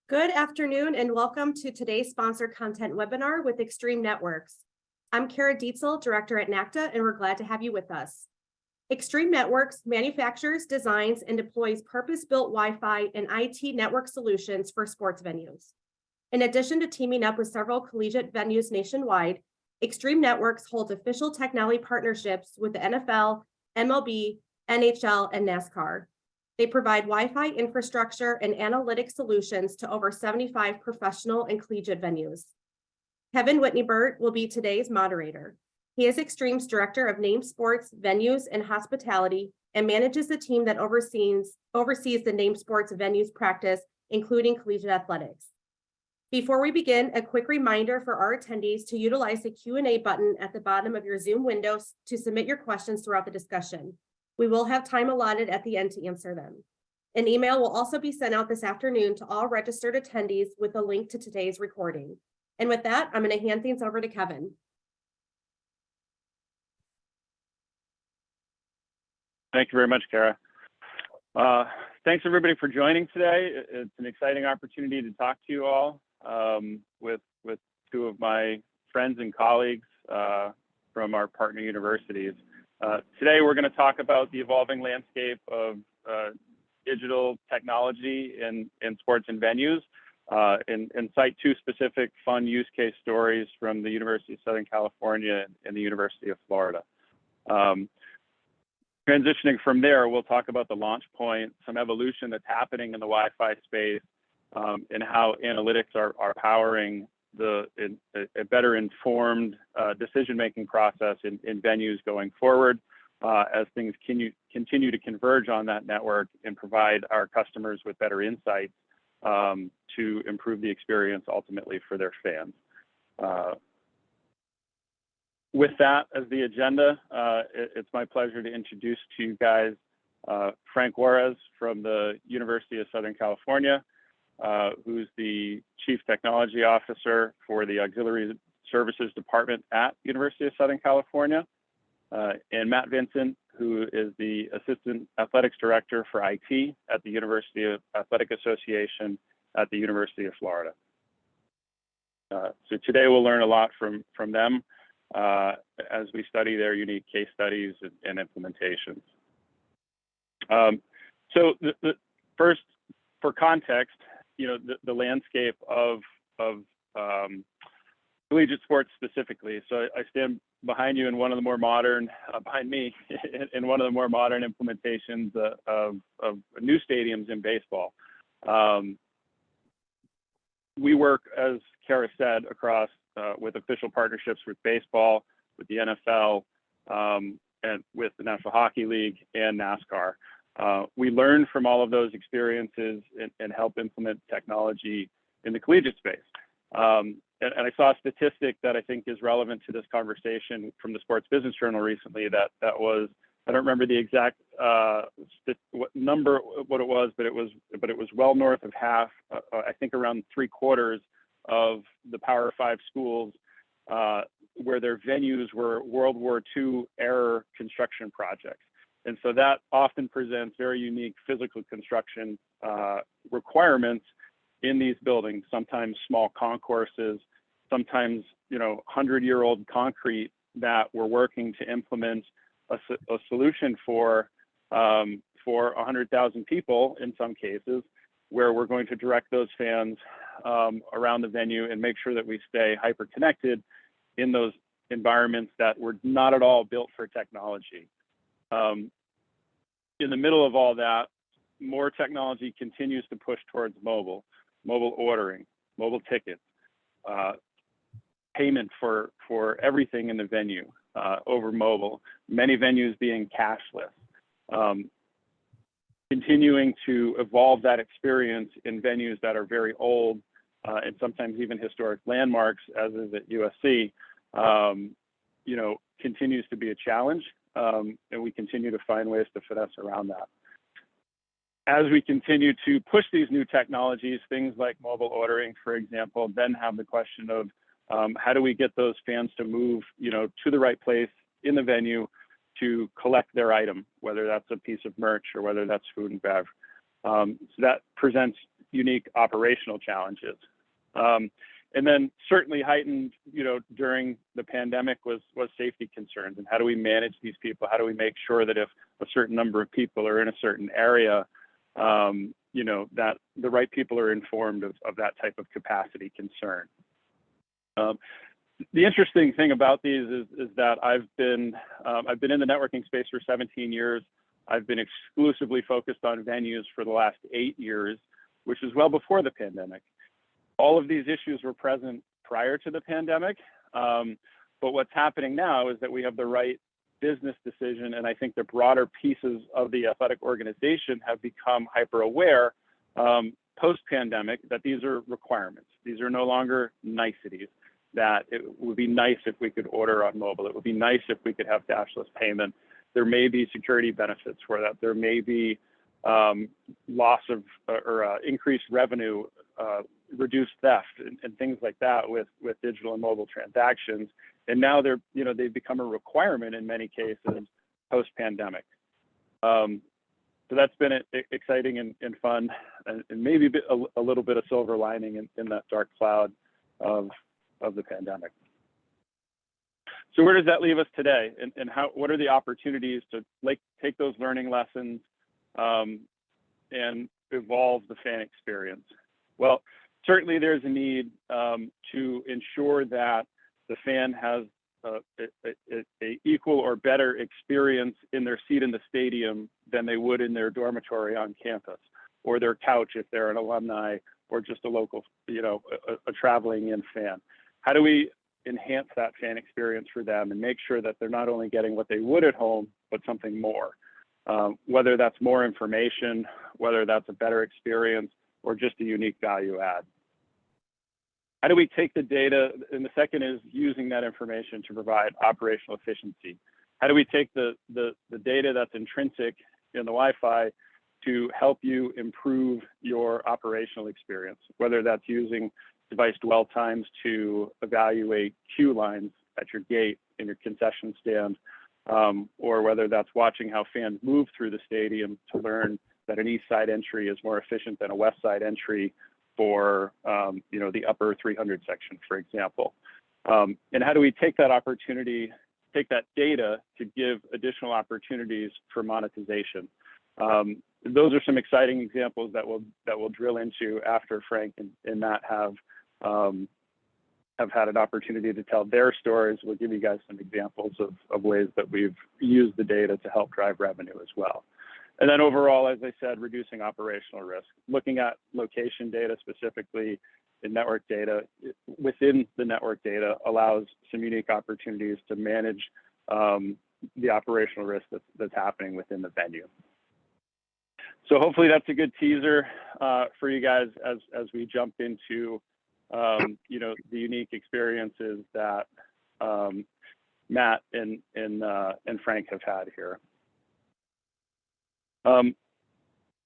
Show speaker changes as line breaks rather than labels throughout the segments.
Good afternoon and welcome to today's sponsored content webinar with Extreme Networks. I'm Kara Dietzel, Director at NACDA, and we're glad to have you with us. Extreme Networks manufactures, designs, and deploys purpose-built Wi-Fi and IT network solutions for sports venues. In addition to teaming up with several collegiate venues nationwide, Extreme Networks holds official technology partnerships with the NFL, MLB, NHL, and NASCAR. They provide Wi-Fi infrastructure and analytic solutions to over 75 professional and collegiate venues. Kevin Wittnebert will be today's moderator. He is Extreme's Director of Named Sports, Venues, and Hospitality, and manages the team that oversees the Named Sports venues practice, including collegiate athletics. Before we begin, a quick reminder for our attendees to utilize the Q&A button at the bottom of your Zoom window to submit your questions throughout the discussion. We will have time allotted at the end to answer them. An email will also be sent out this afternoon to all registered attendees with a link to today's recording. And with that, I'm going to hand things over to Kevin.
Thank you very much, Kara. Thanks everybody for joining today. It's an exciting opportunity to talk to you all with two of my friends and colleagues from our partner universities. Today, we're going to talk about the evolving landscape of digital technology in sports and venues and cite two specific fun use case stories from the University of Southern California and the University of Florida. Transitioning from there, we'll talk about the launch point, some evolution that's happening in the Wi-Fi space, and how analytics are powering a better informed decision-making process in venues going forward as things continue to converge on that network and provide our customers with better insights to improve the experience ultimately for their fans. With that as the agenda, it's my pleasure to introduce to you guys Frank Juarez from the University of Southern California, who's the Chief Technology Officer for the Auxiliary Services Department at University of Southern California, and Matt Vincent, who is the Assistant Athletics Director for IT at the University of Athletic Association at the University of Florida. So today we'll learn a lot from them as we study their unique case studies and implementations. So the first, for context, the landscape of collegiate sports specifically. So I stand behind you in one of the more modern, behind me, in one of the more modern implementations of new stadiums in baseball. We work, as Kara said, across with official partnerships with baseball, with the NFL, and with the National Hockey League and NASCAR. We learn from all of those experiences and help implement technology in the collegiate space. And I saw a statistic that I think is relevant to this conversation from the Sports Business Journal recently that was, I don't remember the exact what it was, but it was well north of half, I think around 3/4 of the Power 5 schools where their venues were World War II era construction projects. And so that often presents very unique physical construction requirements in these buildings, sometimes small concourses, sometimes 100-year-old concrete that we're working to implement a solution for 100,000 people in some cases, where we're going to direct those fans around the venue and make sure that we stay hyper-connected in those environments that were not at all built for technology. In the middle of all that, more technology continues to push towards mobile ordering, mobile tickets, payment for everything in the venue over mobile, many venues being cashless. Continuing to evolve that experience in venues that are very old and sometimes even historic landmarks, as is at USC, continues to be a challenge, and we continue to find ways to finesse around that. As we continue to push these new technologies, things like mobile ordering, for example, then have the question of how do we get those fans to move, to the right place in the venue to collect their item, whether that's a piece of merch or whether that's food and bev. So that presents, unique operational challenges. And then certainly heightened, during the pandemic was safety concerns, and how do we manage these people? How do we make sure that if a certain number of people are in a certain area, that the right people are informed of that type of capacity concern. The interesting thing about these is that I've been in the networking space for 17 years. I've been exclusively focused on venues for the last 8 years, which is well before the pandemic. All of these issues were present prior to the pandemic, but what's happening now is that we have the right business decision, and I think the broader pieces of the athletic organization have become hyper aware post-pandemic that these are requirements. These are no longer niceties, that it would be nice if we could order on mobile. It would be nice if we could have dashless payment. There may be security benefits for that. There may be loss of or increased revenue, reduced theft, and things like that with digital and mobile transactions. And now they've become a requirement in many cases post-pandemic. So that's been exciting and fun, and maybe a little bit of silver lining in that dark cloud of the pandemic. So where does that leave us today? And what are the opportunities to take those learning lessons and evolve the fan experience? Well, certainly there's a need to ensure that the fan has a equal or better experience in their seat in the stadium than they would in their dormitory on campus, or their couch if they're an alumni, or just a local, a traveling in fan. How do we enhance that fan experience for them and make sure that they're not only getting what they would at home, but something more? Whether that's more information, whether that's a better experience, or just a unique value add. How do we take the data? And the second is using that information to provide operational efficiency. How do we take the data that's intrinsic in the Wi-Fi to help you improve your operational experience, whether that's using device dwell times to evaluate queue lines at your gate in your concession stand, or whether that's watching how fans move through the stadium to learn that an east side entry is more efficient than a west side entry for the upper 300 section, for example. And how do we take that opportunity, take that data to give additional opportunities for monetization? Those are some exciting examples that we'll drill into after Frank and Matt have had an opportunity to tell their stories. We'll give you guys some examples of ways that we've used the data to help drive revenue as well. And then overall, as I said, reducing operational risk, looking at location data specifically in network data, within the network data allows some unique opportunities to manage the operational risk that's happening within the venue. So hopefully that's a good teaser for you guys as we jump into the unique experiences that Matt and Frank have had here.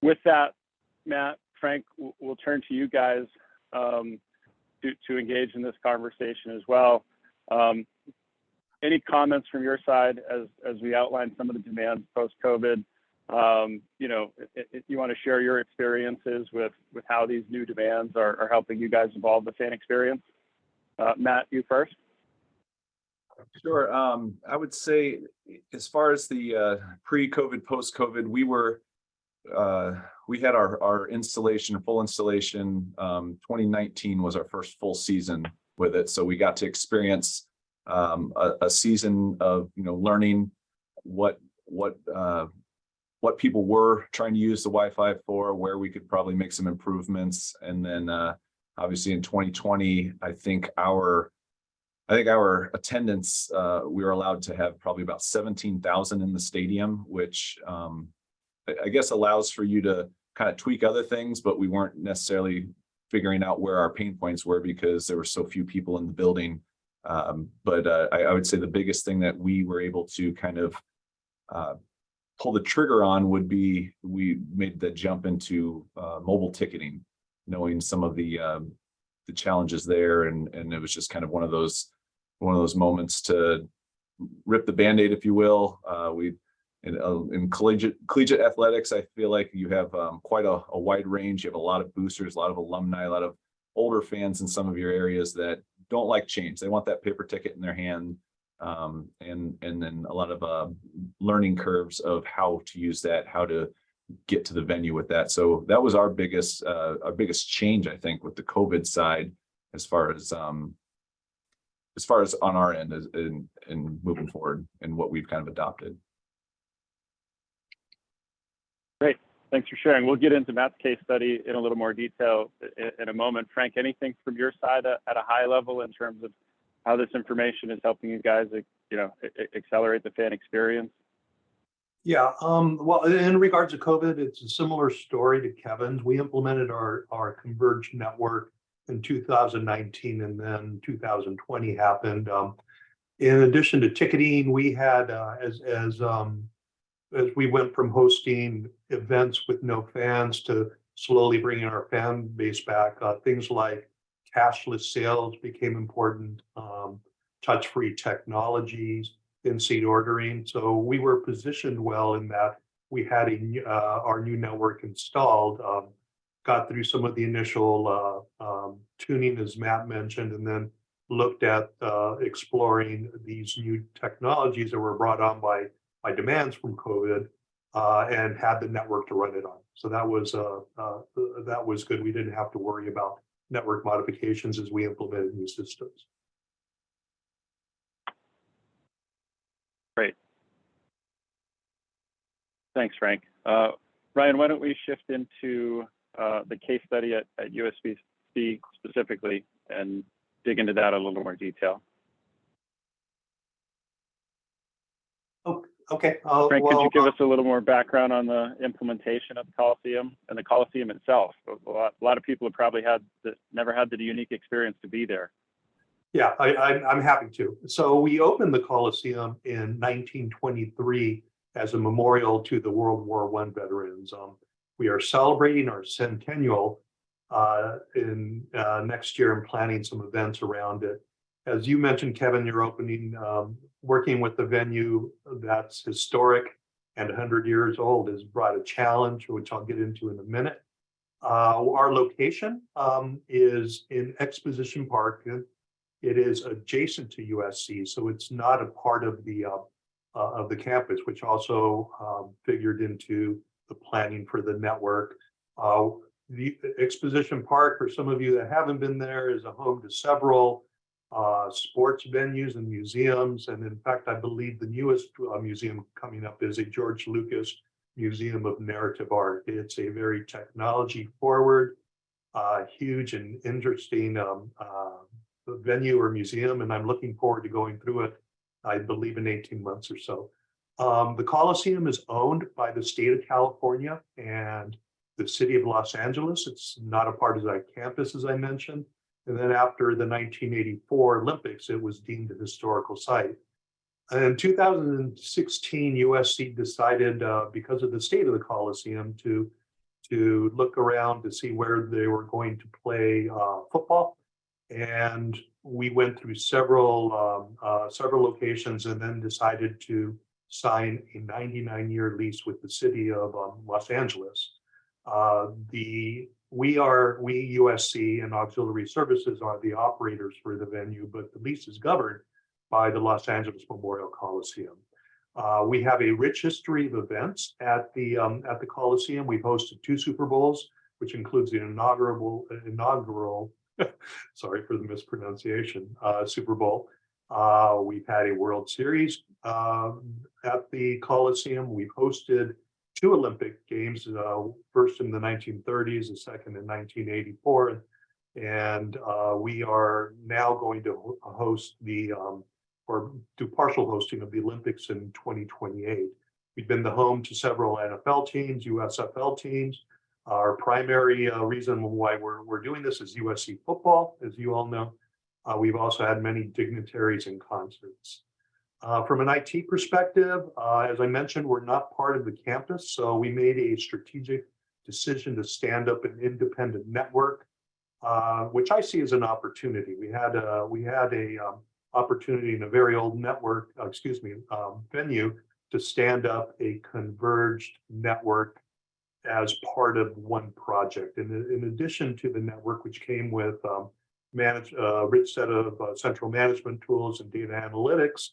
With that, Matt, Frank, we'll turn to you guys to engage in this conversation as well. Any comments from your side as we outline some of the demands post-COVID? If you want to share your experiences with how these new demands are helping you guys evolve the fan experience. Matt, you first.
Sure. I would say, as far as the pre-COVID, post-COVID, we had our installation, full installation. 2019 was our first full season with it, so we got to experience a season of learning what people were trying to use the Wi-Fi for, where we could probably make some improvements, and then obviously in 2020, I think our attendance, we were allowed to have probably about 17,000 in the stadium, which I guess allows for you to kind of tweak other things, but we weren't necessarily figuring out where our pain points were because there were so few people in the building. But I would say the biggest thing that we were able to kind of pull the trigger on would be, we made the jump into mobile ticketing, knowing some of the challenges there, and it was just kind of one of those moments to rip the Band-Aid, if you will. in collegiate athletics, I feel like you have quite a wide range. You have a lot of boosters, a lot of alumni, a lot of older fans in some of your areas that don't like change. They want that paper ticket in their hand, and then a lot of learning curves of how to use that, how to get to the venue with that. So that was our biggest change, I think, with the COVID side, as far as on our end and moving forward and what we've kind of adopted.
Great. Thanks for sharing. We'll get into Matt's case study in a little more detail in a moment. Frank, anything from your side at a high level in terms of how this information is helping you guys, accelerate the fan experience?
Yeah, well, in regards to COVID, it's a similar story to Kevin's. We implemented our converged network in 2019, and then 2020 happened. In addition to ticketing, we had as we went from hosting events with no fans to slowly bringing our fan base back, things like cashless sales became important, touch-free technologies, in-seat ordering. So we were positioned well in that we had our new network installed, got through some of the initial tuning, as Matt mentioned, and then looked at exploring these new technologies that were brought on by demands from COVID, and had the network to run it on. So that was good. We didn't have to worry about network modifications as we implemented new systems.
Great. Thanks, Frank. Ryan, why don't we shift into the case study at USC specifically and dig into that in a little more detail.
Okay.
Frank, could you give us a little more background on the implementation of the Coliseum and the Coliseum itself? A lot of people have probably never had the unique experience to be there.
Yeah, I'm happy to. So we opened the Coliseum in 1923 as a memorial to the World War I veterans. We are celebrating our centennial in next year and planning some events around it. As you mentioned, Kevin, you're opening, working with the venue that's historic and 100 years old has brought a challenge, which I'll get into in a minute. Our location is in Exposition Park. It is adjacent to USC, so it's not a part of the campus, which also figured into the planning for the network. The Exposition Park, for some of you that haven't been there, is a home to several sports venues and museums. And in fact, I believe the newest museum coming up is a George Lucas Museum of Narrative Art. It's a very technology forward, huge and interesting venue or museum, and I'm looking forward to going through it, I believe, in 18 months or so. The Coliseum is owned by the state of California and the city of Los Angeles. It's not a part of that campus, as I mentioned. And then after the 1984 Olympics, it was deemed a historical site. And in 2016, USC decided, because of the state of the Coliseum, to look around to see where they were going to play football. And we went through several locations and then decided to sign a 99-year lease with the city of Los Angeles. We USC and Auxiliary Services are the operators for the venue, but the lease is governed by the Los Angeles Memorial Coliseum. We have a rich history of events at the Coliseum. We've hosted 2 Super Bowls, which includes the inaugural sorry for the mispronunciation, Super Bowl. We've had a World Series at the Coliseum. We've hosted 2 Olympic Games, first in the 1930s, the second in 1984. And we are now going to host or do partial hosting of the Olympics in 2028. We've been the home to several NFL teams, USFL teams. Our primary reason why we're doing this is USC football, as you all know. We've also had many dignitaries and concerts. From an IT perspective, as I mentioned, we're not part of the campus, so we made a strategic decision to stand up an independent network, which I see as an opportunity. We had a opportunity in a very old venue to stand up a converged network as part of one project. And in addition to the network, which came with rich set of central management tools and data analytics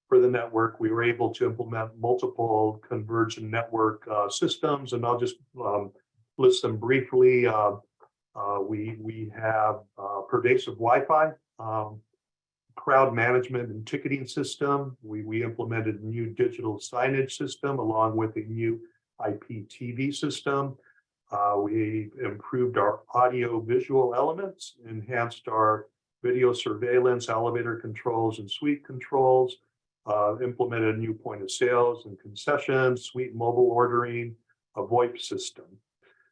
for the network, we were able to implement multiple convergent network systems. And I'll just list them briefly. We have pervasive Wi-Fi, crowd management and ticketing system. We implemented a new digital signage system along with a new IPTV system. We improved our audio visual elements, enhanced our video surveillance, elevator controls and suite controls, implemented a new point of sales and concessions, suite mobile ordering, a VoIP system.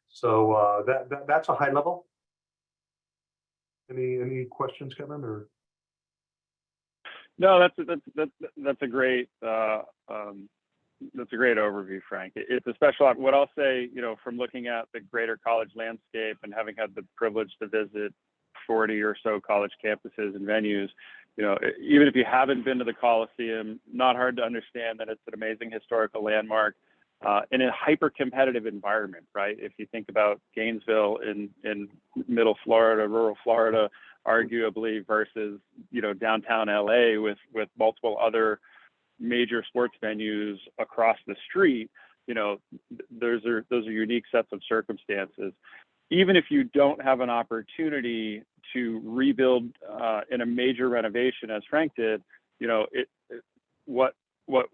So that's a high level. Any questions, Kevin? Or
no, that's a great overview, Frank. It's a special. What I'll say, from looking at the greater college landscape and having had the privilege to visit 40 or so college campuses and venues, even if you haven't been to the Coliseum, not hard to understand that it's an amazing historical landmark in a hyper-competitive environment, right? If you think about Gainesville in middle Florida, rural Florida, arguably versus downtown LA with multiple other major sports venues across the street, those are unique sets of circumstances. Even if you don't have an opportunity to rebuild in a major renovation, as Frank did, what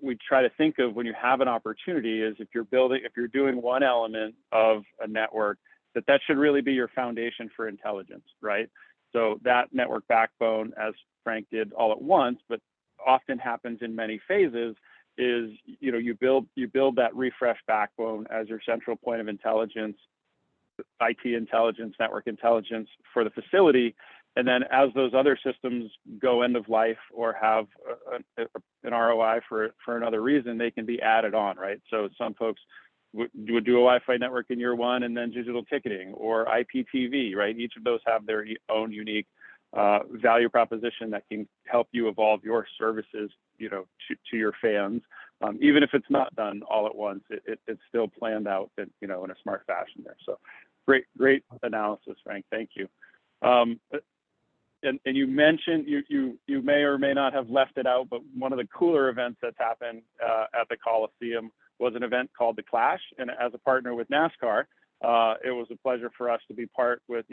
we try to think of when you have an opportunity is if you're doing one element of a network, that should really be your foundation for intelligence, right? So that network backbone, as Frank did all at once, but often happens in many phases, is you build that refreshed backbone as your central point of intelligence, IT intelligence, network intelligence for the facility, and then as those other systems go end of life or have an ROI for another reason, they can be added on, right? So some folks would do a Wi-Fi network in year one and then digital ticketing or IPTV, right? Each of those have their own unique value proposition that can help you evolve your services, to your fans. Even if it's not done all at once, it's still planned out in a smart fashion there. So great analysis, Frank. Thank you. And you mentioned, you may or may not have left it out, but one of the cooler events that's happened at the Coliseum was an event called The Clash. And as a partner with NASCAR, it was a pleasure for us to be part with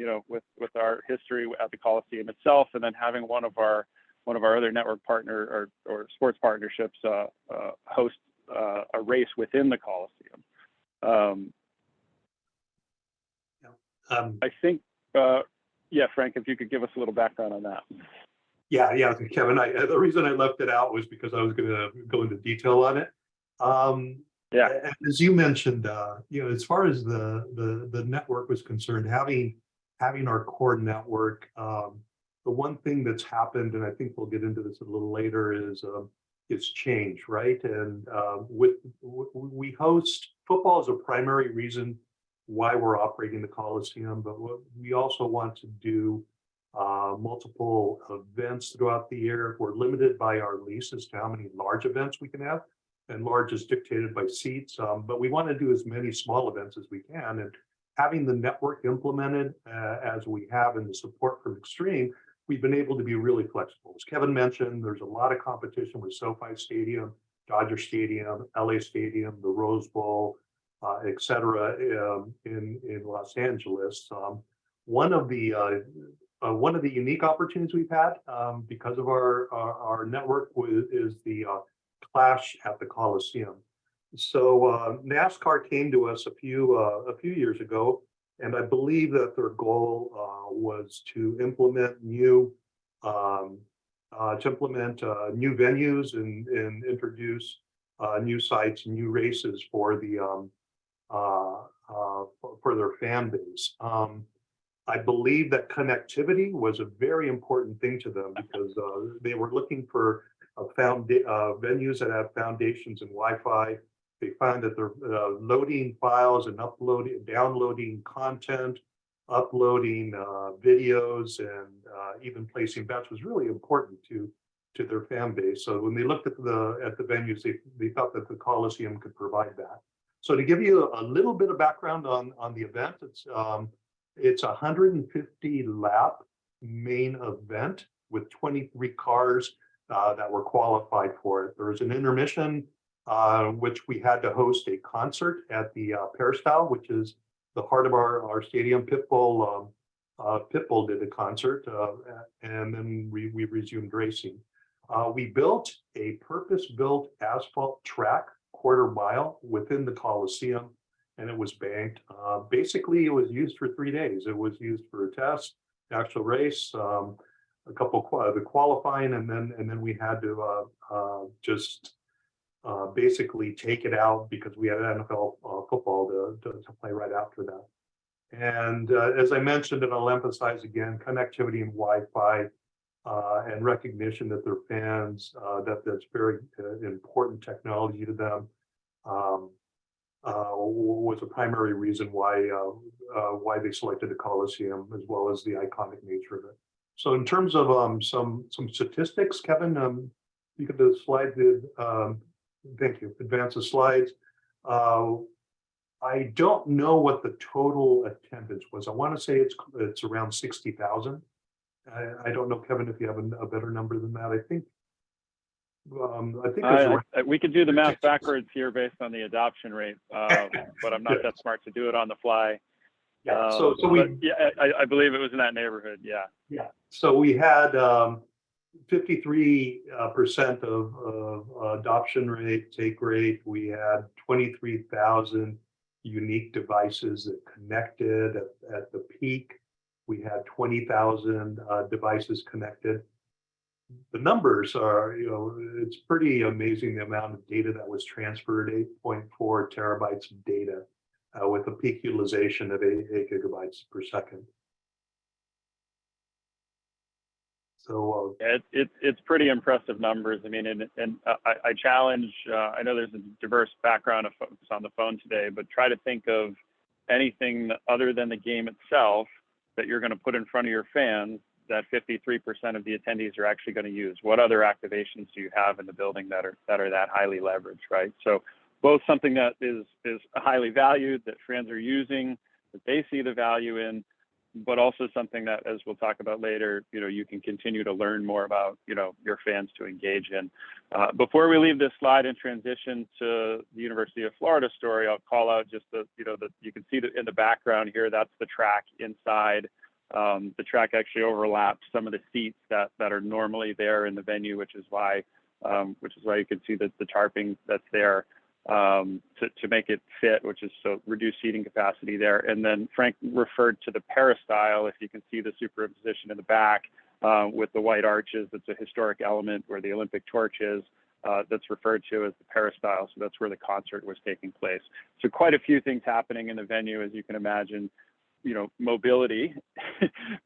our history at the Coliseum itself, and then having one of our other network partner or sports partnerships host a race within the Coliseum. I think, Frank, if you could give us a little background on that.
Yeah, Kevin. The reason I left it out was because I was going to go into detail on it. As you mentioned, as far as the network was concerned, having our core network, the one thing that's happened, and I think we'll get into this a little later, is it's change, right? And we host football is a primary reason why we're operating the Coliseum, but we also want to do multiple events throughout the year. We're limited by our lease as to how many large events we can have, and large is dictated by seats, but we want to do as many small events as we can. And having the network implemented as we have in the support from Extreme, we've been able to be really flexible. As Kevin mentioned, there's a lot of competition with SoFi Stadium, Dodger Stadium, LA Stadium, the Rose Bowl, et cetera, in Los Angeles. One of the unique opportunities we've had because of our network is the Clash at the Coliseum. So NASCAR came to us a few years ago, and I believe that their goal was to implement new venues and introduce new sites, new races for their fan base. I believe that connectivity was a very important thing to them because they were looking for venues that have foundations in Wi-Fi. They found that they're loading files and downloading content, uploading videos, and even placing bets was really important to to their fan base. So when they looked at the venues, they felt that the Coliseum could provide that. So to give you a little bit of background on the event, it's a 150 lap main event with 23 cars that were qualified for it. There was an intermission, which we had to host a concert at the Peristyle, which is the heart of our stadium. Pitbull did a concert, and then we resumed racing. We built a purpose-built asphalt track, quarter-mile within the Coliseum, and it was banked. Basically, it was used for 3 days. It was used for a test, actual race, a couple the qualifying, and then we had to just basically take it out because we had NFL football to play right after that. And as I mentioned, and I'll emphasize again, connectivity and Wi-Fi and recognition that they're fans, that's very important technology to them, was a primary reason why they selected the Coliseum, as well as the iconic nature of it. So in terms of some statistics, Kevin, you could the slide did. Thank you. Advance the slides. I don't know what the total attendance was. I want to say it's around 60,000. I don't know, Kevin, if you have a better number than that. I think
we could do the math backwards here based on the adoption rate, but I'm not that smart to do it on the fly.
Yeah.
I believe it was in that neighborhood. Yeah.
Yeah. So we had 53% of adoption rate, take rate. We had 23,000 unique devices that connected at the peak. We had 20,000 devices connected. The numbers are, it's pretty amazing the amount of data that was transferred, 8.4 terabytes of data with a peak utilization of 8 gigabytes per second. So
it's pretty impressive numbers. I mean, and I challenge. I know there's a diverse background of folks on the phone today, but try to think of anything other than the game itself that you're going to put in front of your fans that 53% of the attendees are actually going to use. What other activations do you have in the building that are that highly leveraged, right? So both something that is highly valued, that fans are using, that they see the value in, but also something that, as we'll talk about later, you can continue to learn more about, your fans to engage in. Before we leave this slide and transition to the University of Florida story, I'll call out just that you can see that in the background here, that's the track inside. The track actually overlaps some of the seats that are normally there in the venue, which is why you can see the tarping that's there. To make it fit, which is so reduced seating capacity there. And then Frank referred to the peristyle. If you can see the superimposition in the back with the white arches, that's a historic element where the Olympic torch is. That's referred to as the peristyle. So that's where the concert was taking place. So quite a few things happening in the venue, as you can imagine. Mobility,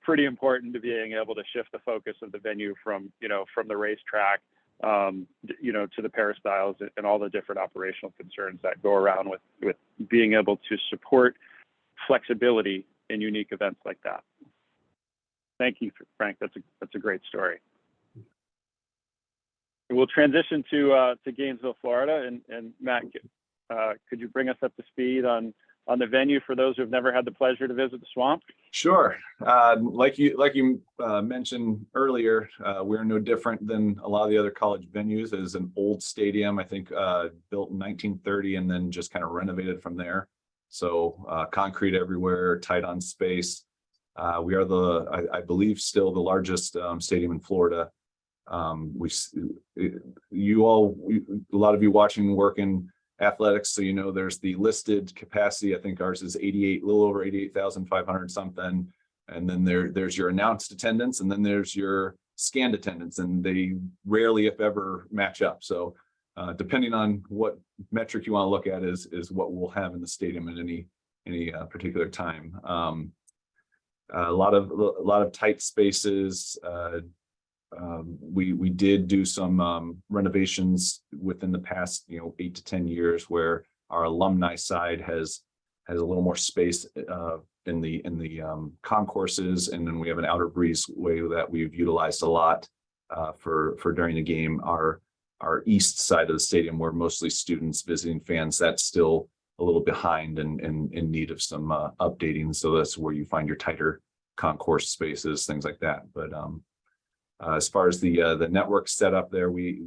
pretty important to being able to shift the focus of the venue from the racetrack to the peristyles and all the different operational concerns that go around with being able to support flexibility in unique events like that. Thank you, Frank. That's a great story. We'll transition to Gainesville, Florida, and Matt, could you bring us up to speed on the venue for those who have never had the pleasure to visit the Swamp? Sure.
Like you mentioned earlier, we're no different than a lot of the other college venues. It is an old stadium, I think built in 1930 and then just kind of renovated from there. So concrete everywhere, tight on space. We are I believe still the largest stadium in Florida. A lot of you watching work in athletics, so there's the listed capacity. I think ours is 88, a little over 88,500 something, and then there's your announced attendance, and then there's your scanned attendance, and they rarely, if ever, match up. So depending on what metric you want to look at is what we'll have in the stadium at any particular time. A lot of tight spaces. We did do some renovations within the past 8 to 10 years where our alumni side has a little more space in the concourses, and then we have an outer breezeway that we've utilized a lot. for during the game. Our east side of the stadium, where mostly students visiting fans, that's still a little behind and in need of some updating. So that's where you find your tighter concourse spaces, things like that. But as far as the network setup there, we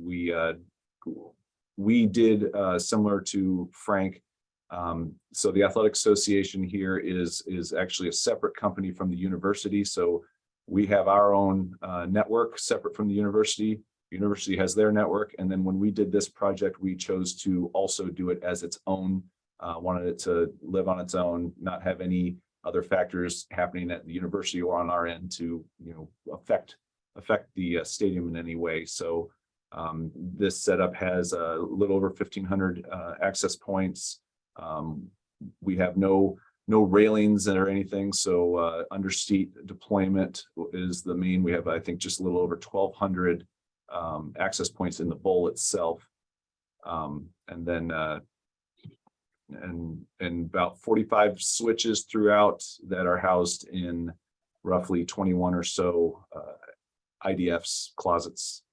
did similar to Frank. So the Athletic Association here is actually a separate company from the university. So we have our own network separate from the university. The university has their network. And then when we did this project, we chose to also do it as its own, wanted it to live on its own, not have any other factors happening at the university or on our end to, affect the stadium in any way. So this setup has a little over 1,500 access points. We have no railings or anything. So underseat deployment is the main. We have, I think, just a little over 1,200 access points in the bowl itself. And then and about 45 switches throughout that are housed in roughly 21 or so IDFs, closets,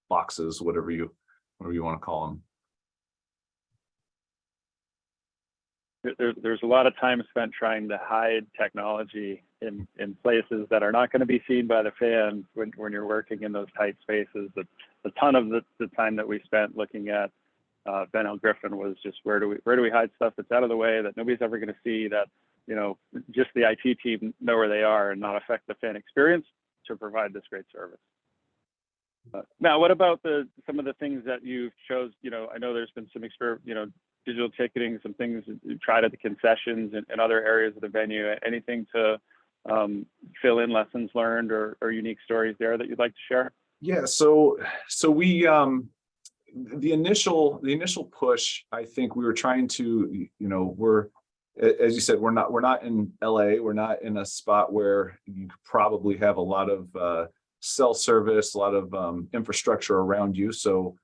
boxes, whatever you want to call them.
There's a lot of time spent trying to hide technology in places that are not going to be seen by the fans when you're working in those tight spaces. A ton of the time that we spent looking at Ben L. Griffin was just where do we hide stuff that's out of the way that nobody's ever going to see, that just the IT team know where they are and not affect the fan experience to provide this great service. Now, what about some of the things that you've chose? I know there's been some digital ticketing, some things you tried at the concessions and other areas of the venue. Anything to fill in lessons learned or unique stories there that you'd like to share?
Yeah, so we the initial push, I think we were trying to, we're, as you said, we're not in LA, we're not in a spot where you probably have a lot of cell service, a lot of infrastructure around you. So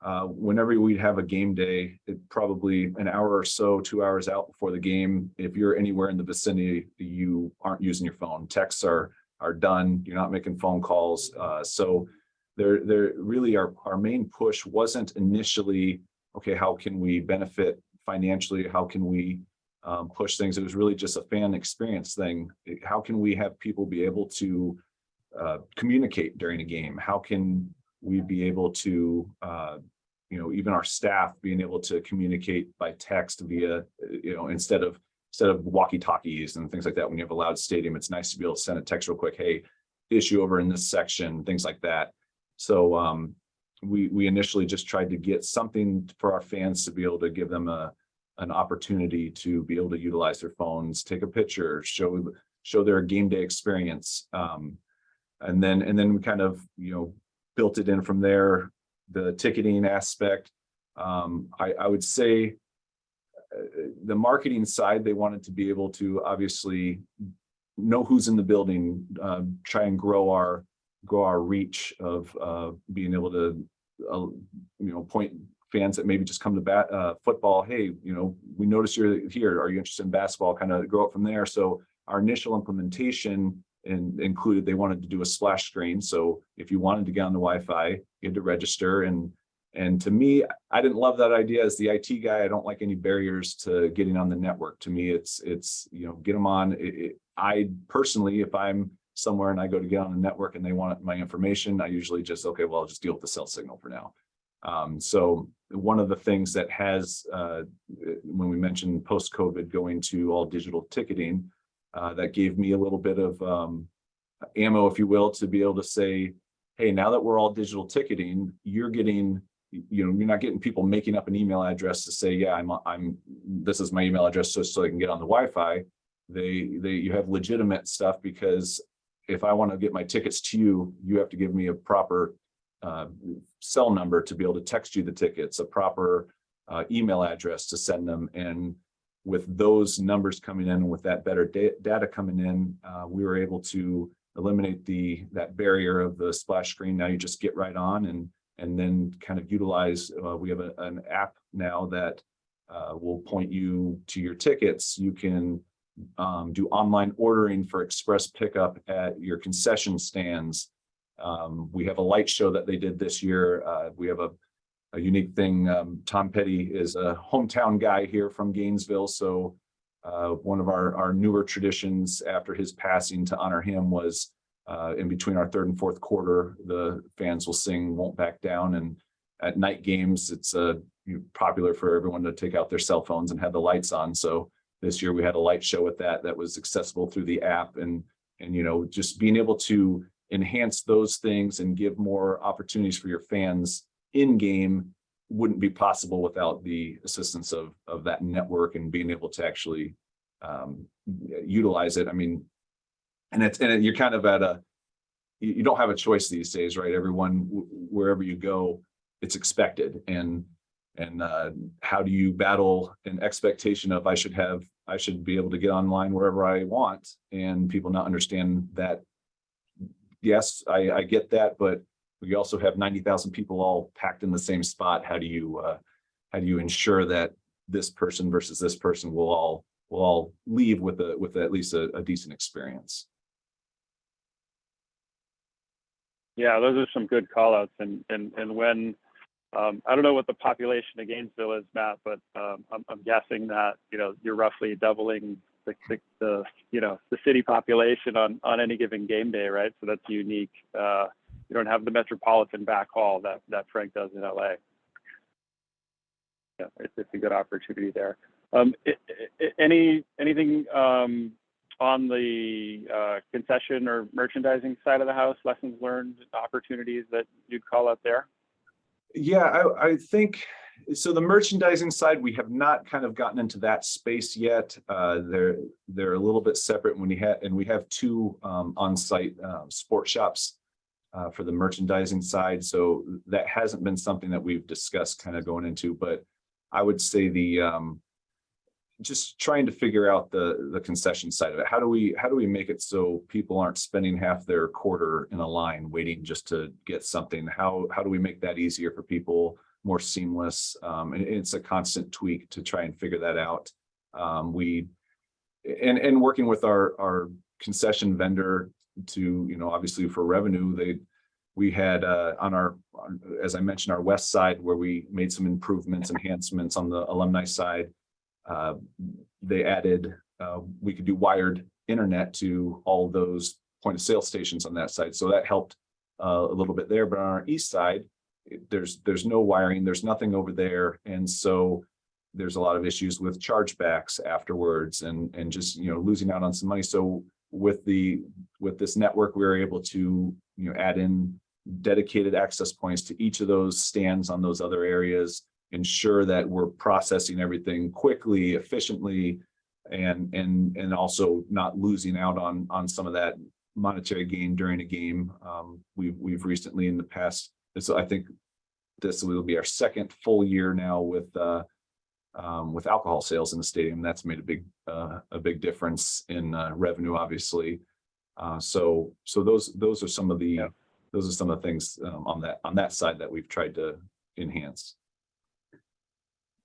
whenever we'd have a game day, it probably an hour or so, 2 hours out before the game, if you're anywhere in the vicinity, you aren't using your phone. Texts are done. You're not making phone calls. So there really our main push wasn't initially, okay, how can we benefit financially? How can we push things? It was really just a fan experience thing. How can we have people be able to communicate during a game? How can we be able to, even our staff being able to communicate by text via, instead of walkie-talkies and things like that. When you have a loud stadium, it's nice to be able to send a text real quick. Hey, issue over in this section, things like that. So we initially just tried to get something for our fans to be able to give them an opportunity to be able to utilize their phones, take a picture, show their game day experience. And then we kind of, built it in from there. The ticketing aspect, I would say the marketing side, they wanted to be able to obviously know who's in the building, try and grow our reach of being able to, point fans that maybe just come to football. Hey, we noticed you're here. Are you interested in basketball? Kind of grow up from there. So our initial implementation included they wanted to do a splash screen. So if you wanted to get on the Wi-Fi, you had to register. And to me, I didn't love that idea. As the IT guy, I don't like any barriers to getting on the network. To me, it's get them on. I personally, if I'm somewhere and I go to get on the network and they want my information, I usually just, okay, well, I'll just deal with the cell signal for now. So one of the things that has, when we mentioned post-COVID going to all digital ticketing, that gave me a little bit of ammo, if you will, to be able to say, hey, now that we're all digital ticketing, you're getting, you're not getting people making up an email address to say, yeah, this is my email address so I can get on the Wi-Fi. You have legitimate stuff, because if I want to get my tickets to you, you have to give me a proper cell number to be able to text you the tickets, a proper email address to send them. And with those numbers coming in, with that better data coming in, we were able to eliminate that barrier of the splash screen. Now you just get right on and then kind of utilize, we have an app now that will point you to your tickets. You can do online ordering for express pickup at your concession stands. We have a light show that they did this year. We have a unique thing. Tom Petty is a hometown guy here from Gainesville. So one of our newer traditions after his passing to honor him was in between our third and fourth quarter, the fans will sing "Won't Back Down." And at night games, it's popular for everyone to take out their cell phones and have the lights on. So this year we had a light show with that was accessible through the app, and just being able to enhance those things and give more opportunities for your fans in game wouldn't be possible without the assistance of that network and being able to actually utilize it. I mean, and you're kind of at you don't have a choice these days, right? Everyone, wherever you go, it's expected. And how do you battle an expectation of I should be able to get online wherever I want, and people not understand that? Yes, I get that, but we also have 90,000 people all packed in the same spot. How do you ensure that this person versus this person will all leave with at least a decent experience?
Yeah, those are some good call outs. And when I don't know what the population of Gainesville is, Matt, but I'm guessing that you're roughly doubling the city population on any given game day, right? So that's unique. You don't have the metropolitan backhaul that Frank does in LA. Yeah, it's a good opportunity there. Anything on the concession or merchandising side of the house, lessons learned, opportunities that you'd call out there?
Yeah, I think so. The merchandising side, we have not kind of gotten into that space yet. They're a little bit separate when we have two on-site sport shops for the merchandising side. So that hasn't been something that we've discussed kind of going into, but I would say just trying to figure out the concession side of it. How do we make it so people aren't spending half their quarter in a line waiting just to get something? How do we make that easier for people, more seamless? And it's a constant tweak to try and figure that out. We working with our concession vendor to, obviously for revenue, we had as I mentioned, our west side where we made some enhancements on the alumni side. They added, we could do wired internet to all those point of sale stations on that side. So that helped a little bit there, but on our east side, there's no wiring, there's nothing over there. And so there's a lot of issues with chargebacks afterwards and just, losing out on some money. So with this network, we were able to, add in dedicated access points to each of those stands on those other areas, ensure that we're processing everything quickly, efficiently, and also not losing out on some of that monetary gain during a game. We've recently in the past, so I think this will be our second full year now with alcohol sales in the stadium. That's made a big difference in revenue, obviously. So those are some of the things on that side that we've tried to enhance.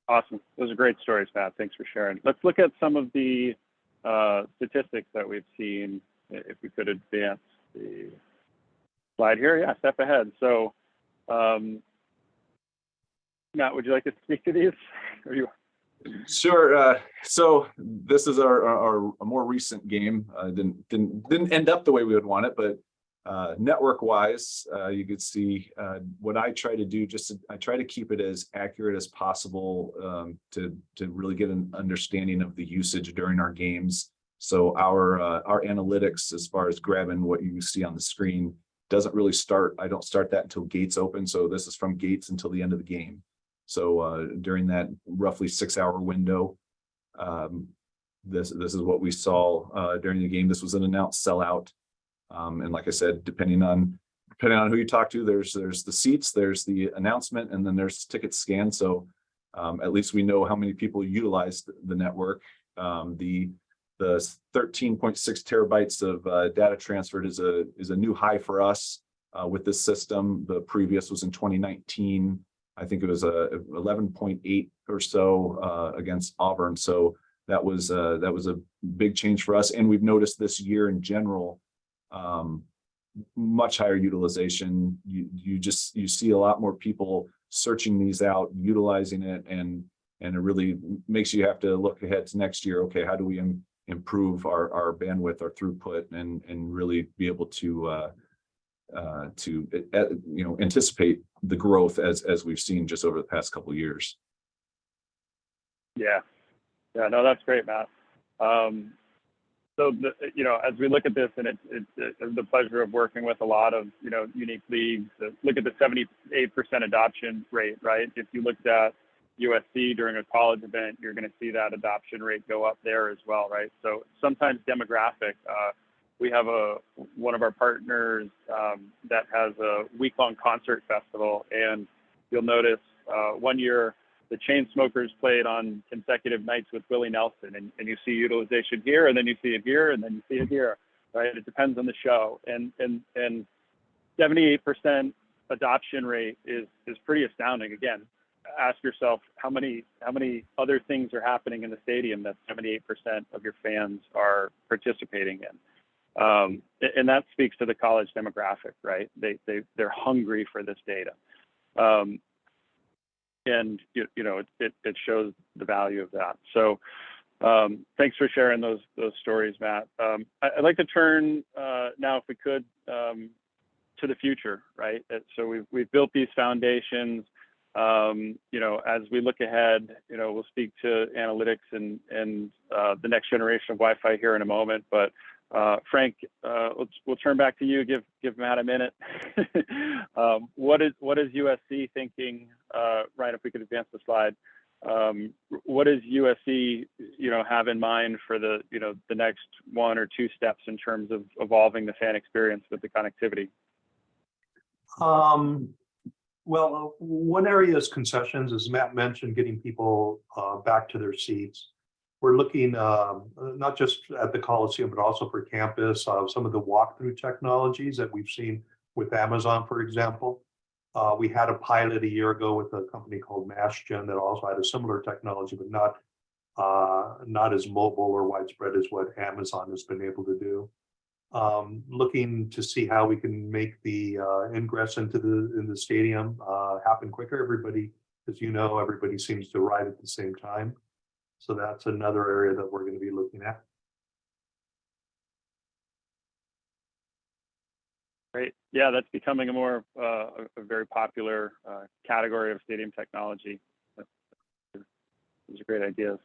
Awesome. Those are great stories, Matt. Thanks for sharing. Let's look at some of the statistics that we've seen. If we could advance the slide here. Yeah, step ahead. So, Matt, would you like to speak to these?
Sure. So this is our more recent game. Didn't end up the way we would want it, but network wise, you could see what I try to do. I try to keep it as accurate as possible to really get an understanding of the usage during our games. So our analytics, as far as grabbing what you see on the screen, doesn't really start. I don't start that until gates open. So this is from gates until the end of the game. So during that roughly 6-hour window, this is what we saw during the game. This was an announced sellout. And like I said, depending on who you talk to, there's the seats, there's the announcement, and then there's tickets scanned. So at least we know how many people utilized the network. The 13.6 terabytes of data transferred is a new high for us with this system. The previous was in 2019. I think it was 11.8 or so against Auburn. So that was a big change for us. And we've noticed this year in general, much higher utilization. You see a lot more people searching these out, utilizing it, and it really makes you have to look ahead to next year. Okay, how do we improve our bandwidth, our throughput, and really be able to anticipate the growth as we've seen just over the past couple of years.
Yeah, no, that's great, Matt. So as we look at this, and it's the pleasure of working with a lot of unique leagues. Look at the 78% adoption rate, right? If you looked at USC during a college event, you're going to see that adoption rate go up there as well, right? So sometimes demographic. We have one of our partners that has a week-long concert festival, and you'll notice 1 year the Chainsmokers played on consecutive nights with Willie Nelson, and you see utilization here, and then you see it here, and then you see it here, right? It depends on the show, and 78% adoption rate is pretty astounding. Again, ask yourself how many other things are happening in the stadium that 78% of your fans are participating in. And that speaks to the college demographic, right? They're hungry for this data. And it shows the value of that. So thanks for sharing those stories, Matt. I'd like to turn now, if we could, to the future, right? So we've built these foundations. As we look ahead, we'll speak to analytics and the next generation of Wi-Fi here in a moment. But Frank, we'll turn back to you. Give Matt a minute. What is USC thinking? Ryan, if we could advance the slide. What does USC have in mind for the next 1 or 2 steps in terms of evolving the fan experience with the connectivity?
Well, one area is concessions, as Matt mentioned, getting people back to their seats. We're looking not just at the Coliseum, but also for campus, some of the walkthrough technologies that we've seen with Amazon, for example. We had a pilot a year ago with a company called MashGen that also had a similar technology, but not as mobile or widespread as what Amazon has been able to do. Looking to see how we can make the ingress into the stadium happen quicker. Everybody, as you know, everybody seems to arrive at the same time. So that's another area that we're going to be looking at.
Great. Yeah, that's becoming a very popular category of stadium technology. Those are great ideas.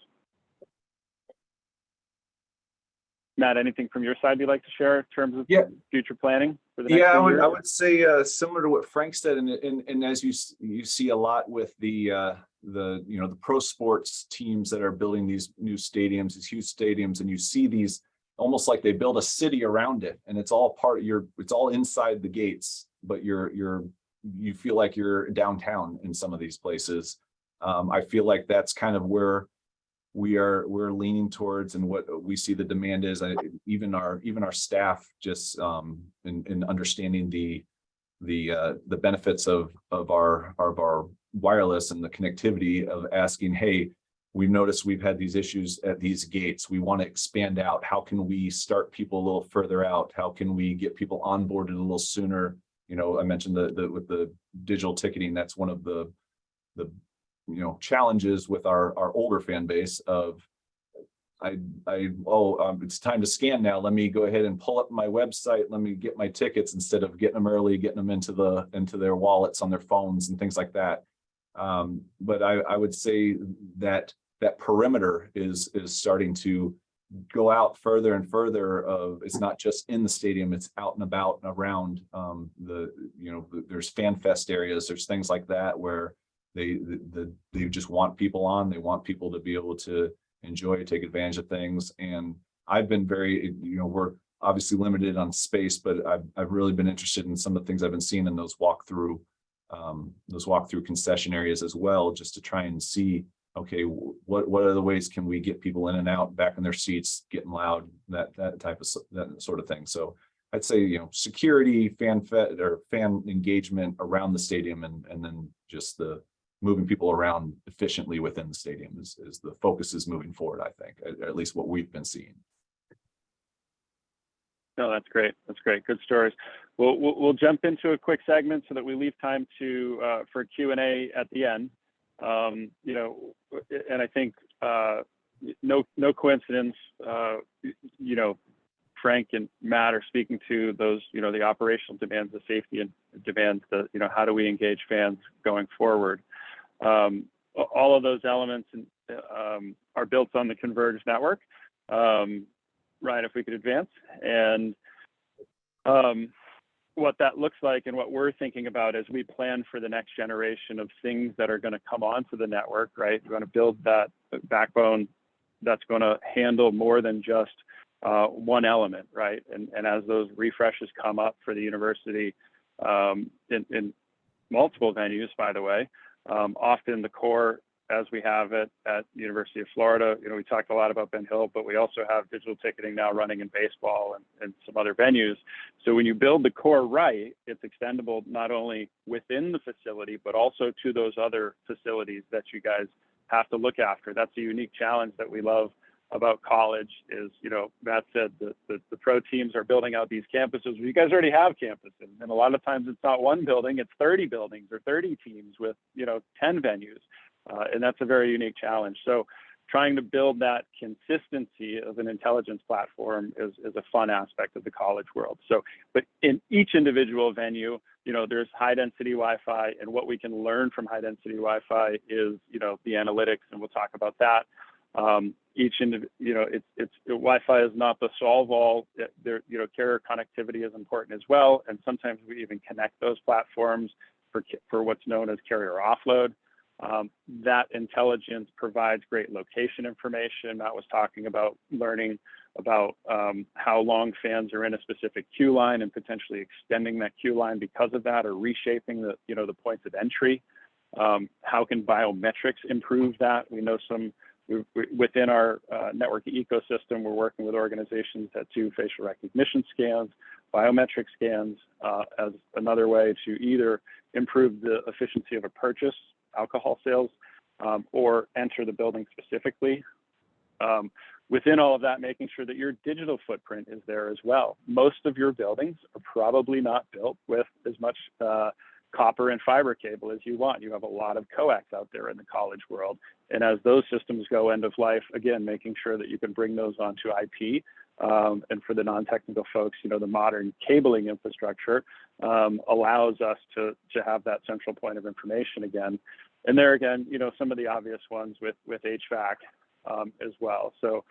Matt, anything from your side you'd like to share in terms of future planning for the next few years?
I would say similar to what Frank said, and as you see a lot with the pro sports teams that are building these new stadiums, these huge stadiums, and you see these almost like they build a city around it, and it's all it's all inside the gates, but you feel like you're downtown in some of these places. I feel like that's kind of where we're leaning towards, and what we see the demand is. Even our staff just in understanding the benefits of our wireless and the connectivity, of asking, hey, we've noticed we've had these issues at these gates. We want to expand out. How can we start people a little further out? How can we get people onboarded a little sooner? I mentioned with the digital ticketing, that's one of the challenges with our older fan base of it's time to scan now. Let me go ahead and pull up my website. Let me get my tickets, instead of getting them early, getting them into their wallets on their phones and things like that. But I would say that perimeter is starting to go out further and further. It's not just in the stadium, it's out and about and around. There's fan fest areas, there's things like that where they just want people on. They want people to be able to enjoy, take advantage of things. And I've been very, we're obviously limited on space, but I've really been interested in some of the things I've been seeing in those walkthrough concession areas as well, just to try and see, okay, what other ways can we get people in and out, back in their seats, getting loud, that sort of thing. So I'd say, security, fan engagement around the stadium, and then just the moving people around efficiently within the stadium is the focus is moving forward, I think, at least what we've been seeing.
No, that's great. That's great. Good stories. We'll jump into a quick segment so that we leave time to for Q&A at the end. You know, and I think no coincidence. You know, Frank and Matt are speaking to those. You know, the operational demands, the safety and demands. The how do we engage fans going forward? All of those elements are built on the converged network. Ryan, if we could advance, and what that looks like and what we're thinking about as we plan for the next generation of things that are going to come onto the network, right? We're going to build that backbone that's going to handle more than just one element, right? And as those refreshes come up for the university in multiple venues, by the way, often the core, as we have it at the University of Florida, you know, we talked a lot about Ben Hill, but we also have digital ticketing now running in baseball and some other venues. So when you build the core right, it's extendable not only within the facility, but also to those other facilities that you guys have to look after. That's a unique challenge that we love about college is, you know, Matt said the pro teams are building out these campuses. You guys already have campuses. And a lot of times it's not one building, it's 30 buildings or 30 teams with, you know, 10 venues. And that's a very unique challenge. So trying to build that consistency of an intelligence platform is a fun aspect of the college world. So, but in each individual venue, you know, there's high density Wi-Fi, and what we can learn from high density Wi-Fi is, you know, the analytics, and we'll talk about that. You know, it's Wi-Fi is not the solve all. There, you know, carrier connectivity is important as well, and sometimes we even connect those platforms for what's known as carrier offload. That intelligence provides great location information. Matt was talking about learning about how long fans are in a specific queue line and potentially extending that queue line because of that, or reshaping the, you know, the points of entry. How can biometrics improve that? We know within our network ecosystem, we're working with organizations that do facial recognition scans, biometric scans as another way to either improve the efficiency of a purchase, alcohol sales, or enter the building specifically. Within all of that, making sure that your digital footprint is there as well. Most of your buildings are probably not built with as much copper and fiber cable as you want. You have a lot of coax out there in the college world. And as those systems go end of life, again, making sure that you can bring those onto IP. And for the non-technical folks, you know, the modern cabling infrastructure allows us to have that central point of information again. And there again, you know, some of the obvious ones with HVAC as well. So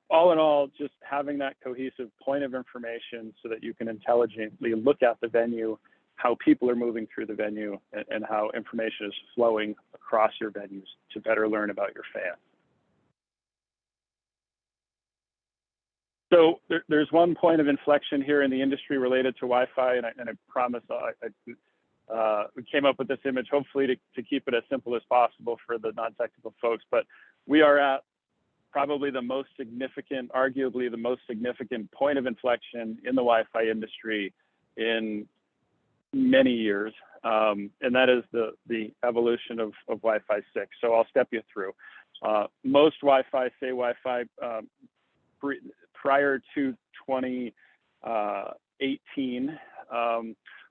all in all, just having that cohesive point of information so that you can intelligently look at the venue, how people are moving through the venue, and how information is flowing across your venues to better learn about your fans. So there's one point of inflection here in the industry related to Wi-Fi, and I promise we came up with this image hopefully to keep it as simple as possible for the non-technical folks, but we are at probably the most significant, arguably the most significant point of inflection in the Wi-Fi industry in many years, and that is the evolution of Wi-Fi 6. So I'll step you through. Most Wi-Fi, say Wi-Fi prior to 2018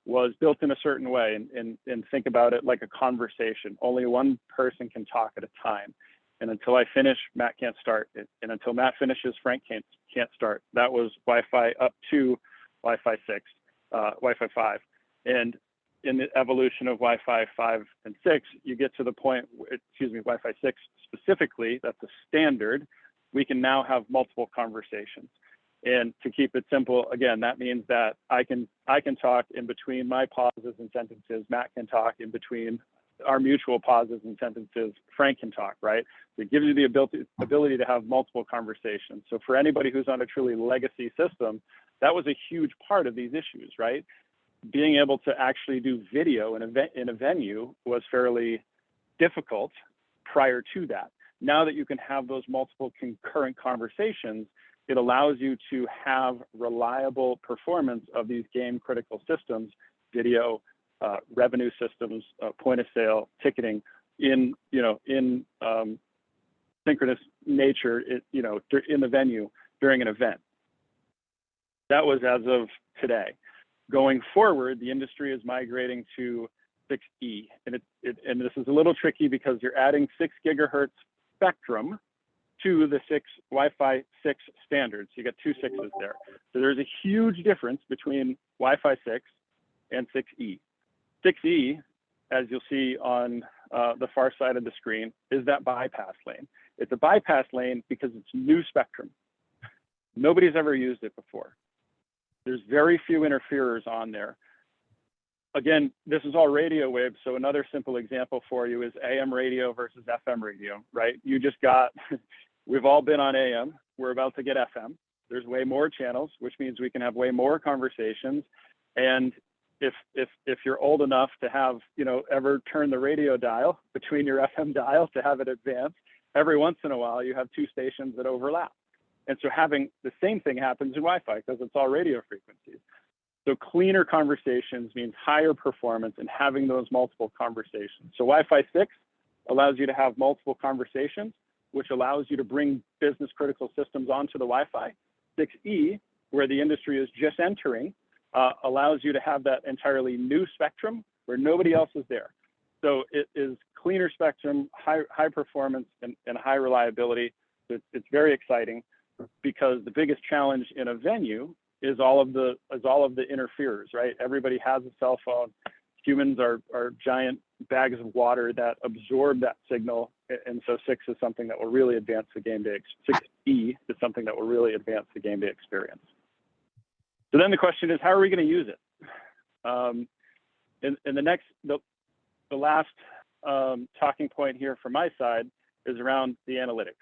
was built in a certain way, and think about it like a conversation. Only one person can talk at a time. And until I finish, Matt can't start. And until Matt finishes, Frank can't start. That was Wi-Fi up to Wi-Fi 6, Wi-Fi 5. And in the evolution of Wi-Fi 5 and 6, you get to the point, Wi-Fi 6 specifically, that's a standard. We can now have multiple conversations. And to keep it simple, again, that means that I can talk in between my pauses and sentences. Matt can talk in between our mutual pauses and sentences. Frank can talk, right? So it gives you the ability to have multiple conversations. So for anybody who's on a truly legacy system, that was a huge part of these issues, right? Being able to actually do video in a venue was fairly difficult prior to that. Now that you can have those multiple concurrent conversations, it allows you to have reliable performance of these game critical systems, video, revenue systems, point of sale, ticketing in synchronous nature, in the venue during an event. That was as of today. Going forward, the industry is migrating to 6E, and and this is a little tricky because you're adding 6 gigahertz spectrum to the Wi-Fi 6 standards. You got 2 6s there. So there's a huge difference between Wi-Fi 6 and 6E. 6E, as you'll see on the far side of the screen, is that bypass lane. It's a bypass lane because it's new spectrum. Nobody's ever used it before. There's very few interferers on there. Again, this is all radio waves, so another simple example for you is AM radio versus FM radio, right? You just got, we've all been on AM, we're about to get FM. There's way more channels, which means we can have way more conversations. And if you're old enough to have, ever turn the radio dial between your FM dials to have it advance, every once in a while you have 2 stations that overlap. And so having the same thing happens in Wi-Fi because it's all radio frequencies. So cleaner conversations means higher performance and having those multiple conversations. So Wi-Fi 6 allows you to have multiple conversations, which allows you to bring business critical systems onto the Wi-Fi. 6E, where the industry is just entering, allows you to have that entirely new spectrum where nobody else is there. So it is cleaner spectrum, high performance, and high reliability. It's very exciting because the biggest challenge in a venue is all of the interferers, right? Everybody has a cell phone. Humans are giant bags of water that absorb that signal. And so 6 is something that will really advance the game day. 6E is something that will really advance the game day experience. So then the question is, how are we going to use it? The last talking point here from my side is around the analytics.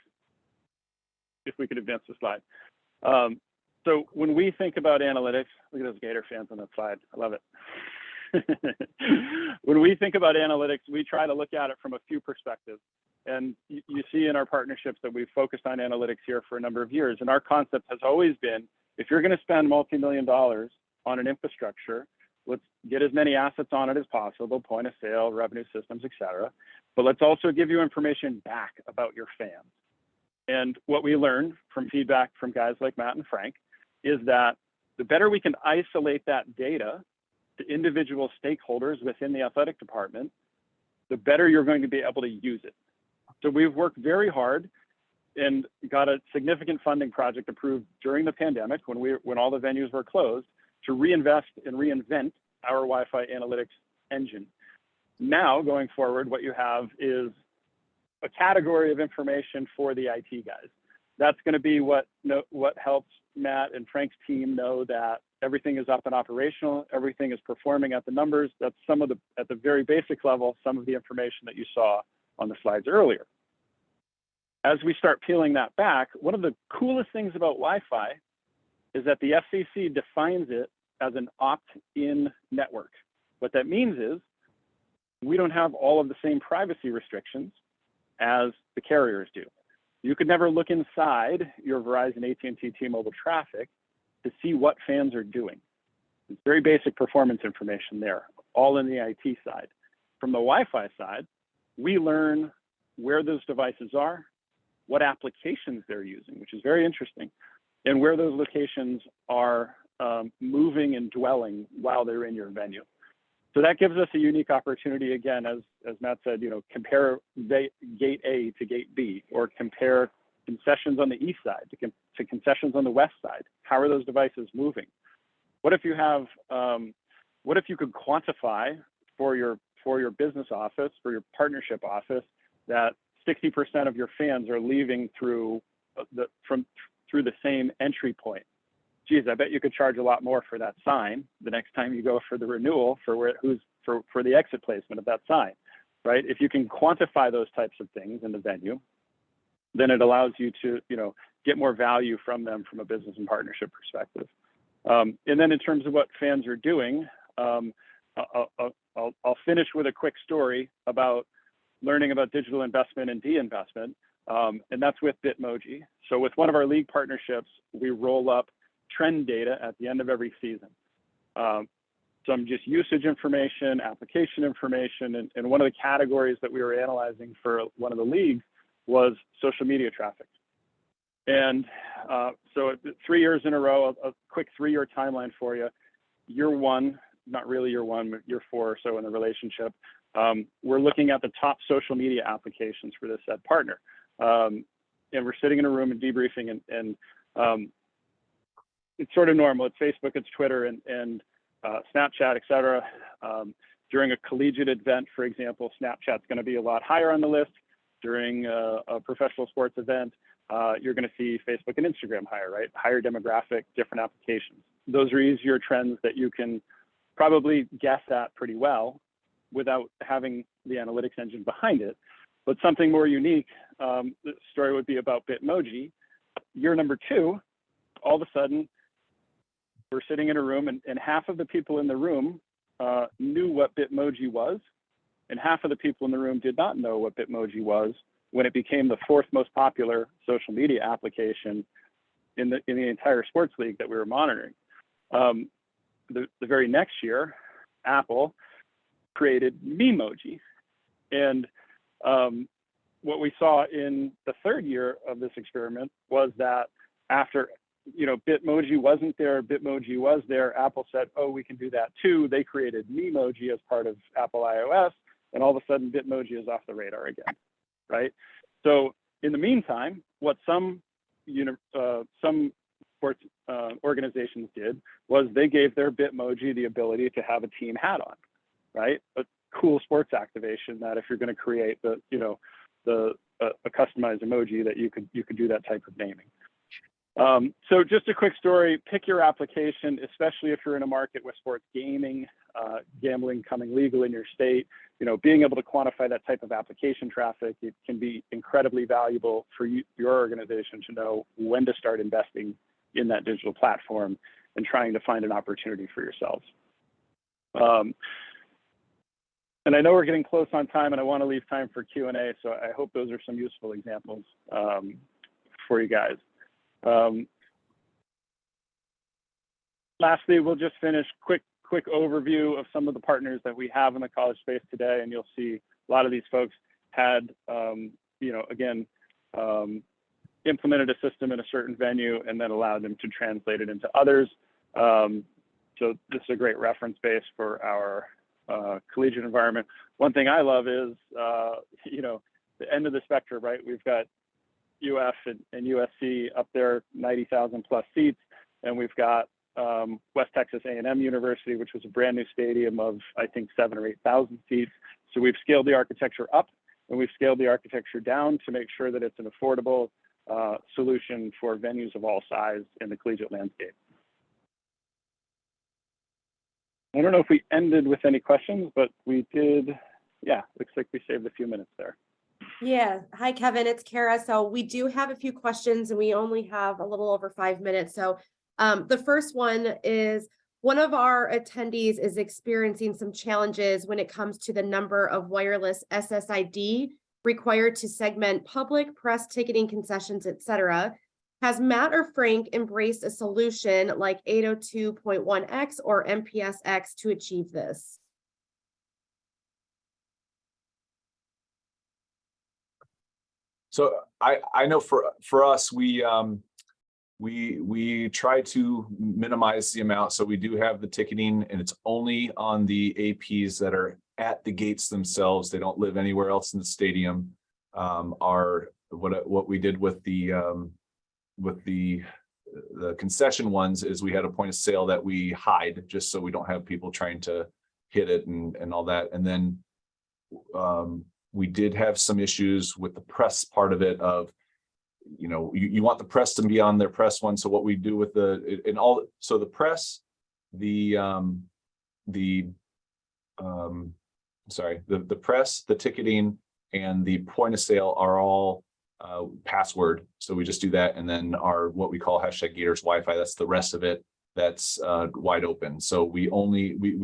If we could advance the slide. So when we think about analytics, look at those Gator fans on that slide. I love it. When we think about analytics, we try to look at it from a few perspectives. And you see in our partnerships that we've focused on analytics here for a number of years. And our concept has always been, if you're going to spend multi-million dollars on an infrastructure, let's get as many assets on it as possible, point of sale, revenue systems, et cetera. But let's also give you information back about your fans. And what we learned from feedback from guys like Matt and Frank is that the better we can isolate that data to individual stakeholders within the athletic department, the better you're going to be able to use it. So we've worked very hard and got a significant funding project approved during the pandemic when all the venues were closed to reinvest and reinvent our Wi-Fi analytics engine. Now, going forward, what you have is a category of information for the IT guys. That's going to be what helps Matt and Frank's team know that everything is up and operational, everything is performing at the numbers. That's at the very basic level, some of the information that you saw on the slides earlier. As we start peeling that back, one of the coolest things about Wi-Fi is that the FCC defines it as an opt-in network. What that means is we don't have all of the same privacy restrictions as the carriers do. You could never look inside your Verizon, AT&T, T-Mobile traffic to see what fans are doing. It's very basic performance information there, all in the IT side. From the Wi-Fi side, we learn where those devices are, what applications they're using, which is very interesting, and where those locations are moving and dwelling while they're in your venue. So that gives us a unique opportunity, again, as Matt said, compare gate A to gate B, or compare concessions on the east side to concessions on the west side. How are those devices moving? What if you could quantify for your business office, for your partnership office, that 60% of your fans are leaving through the same entry point? Geez, I bet you could charge a lot more for that sign the next time you go for the renewal for the exit placement of that sign, right? If you can quantify those types of things in the venue, then it allows you to, get more value from them from a business and partnership perspective. And then in terms of what fans are doing, I'll finish with a quick story about learning about digital investment and de-investment, and that's with Bitmoji. So with one of our league partnerships, we roll up trend data at the end of every season. Some just usage information, application information, and one of the categories that we were analyzing for one of the leagues was social media traffic. And So 3 years in a row, a quick 3-year timeline for you. Year 1, not really year 1, but year 4 or so in the relationship. We're looking at the top social media applications for this said partner. And we're sitting in a room and debriefing, and it's sort of normal. It's Facebook, it's Twitter, and Snapchat, et cetera. During a collegiate event, for example, Snapchat's going to be a lot higher on the list. During a professional sports event, you're going to see Facebook and Instagram higher, right? Higher demographic, different applications. Those are easier trends that you can probably guess at pretty well without having the analytics engine behind it. But something more unique, the story would be about Bitmoji. Year number 2, all of a sudden, we're sitting in a room, and half of the people in the room knew what Bitmoji was, and half of the people in the room did not know what Bitmoji was when it became the 4th most popular social media application in the entire sports league that we were monitoring. The very next year, Apple created Memoji, and what we saw in the 3rd year of this experiment was that after Bitmoji wasn't there, Bitmoji was there, Apple said, oh, we can do that too. They created Memoji as part of Apple iOS, and all of a sudden Bitmoji is off the radar again, right? So in the meantime, what some sports organizations did was they gave their Bitmoji the ability to have a team hat on, right? A cool sports activation that if you're going to create a customized emoji, that you could do that type of naming. So just a quick story, pick your application, especially if you're in a market with sports gaming, gambling coming legal in your state. Being able to quantify that type of application traffic, it can be incredibly valuable for your organization to know when to start investing in that digital platform and trying to find an opportunity for yourselves. And I know we're getting close on time, and I want to leave time for Q&A, so I hope those are some useful examples for you guys. Lastly, we'll just finish quick overview of some of the partners that we have in the college space today, and you'll see a lot of these folks had, implemented a system in a certain venue and then allowed them to translate it into others. So this is a great reference base for our collegiate environment. One thing I love is, the end of the spectrum, right? We've got UF and USC up there, 90,000 plus seats, and we've got West Texas A&M University, which was a brand new stadium of, I think, 7,000 or 8,000 seats. So we've scaled the architecture up and we've scaled the architecture down to make sure that it's an affordable solution for venues of all size in the collegiate landscape. I don't know if we ended with any questions, but we did. Yeah, looks like we saved a few minutes there.
Yeah. Hi, Kevin. It's Kara. So we do have a few questions and we only have a little over 5 minutes. So the first one is, one of our attendees is experiencing some challenges when it comes to the number of wireless SSID required to segment public, press, ticketing, concessions, etc. Has Matt or Frank embraced a solution like 802.1x or MPSX to achieve this?
So I know for us, we try to minimize the amount. So we do have the ticketing, and it's only on the APs that are at the gates themselves. They don't live anywhere else in the stadium. What we did with the concession ones is we had a point of sale that we hide just so we don't have people trying to hit it and all that. And then we did have some issues with the press part of it of, you want the press to be on their press one. So what we do with the press, the press, the ticketing, and the point of sale are all password. So we just do that. And then what we call #Gators Wi-Fi, that's the rest of it. That's wide open. So we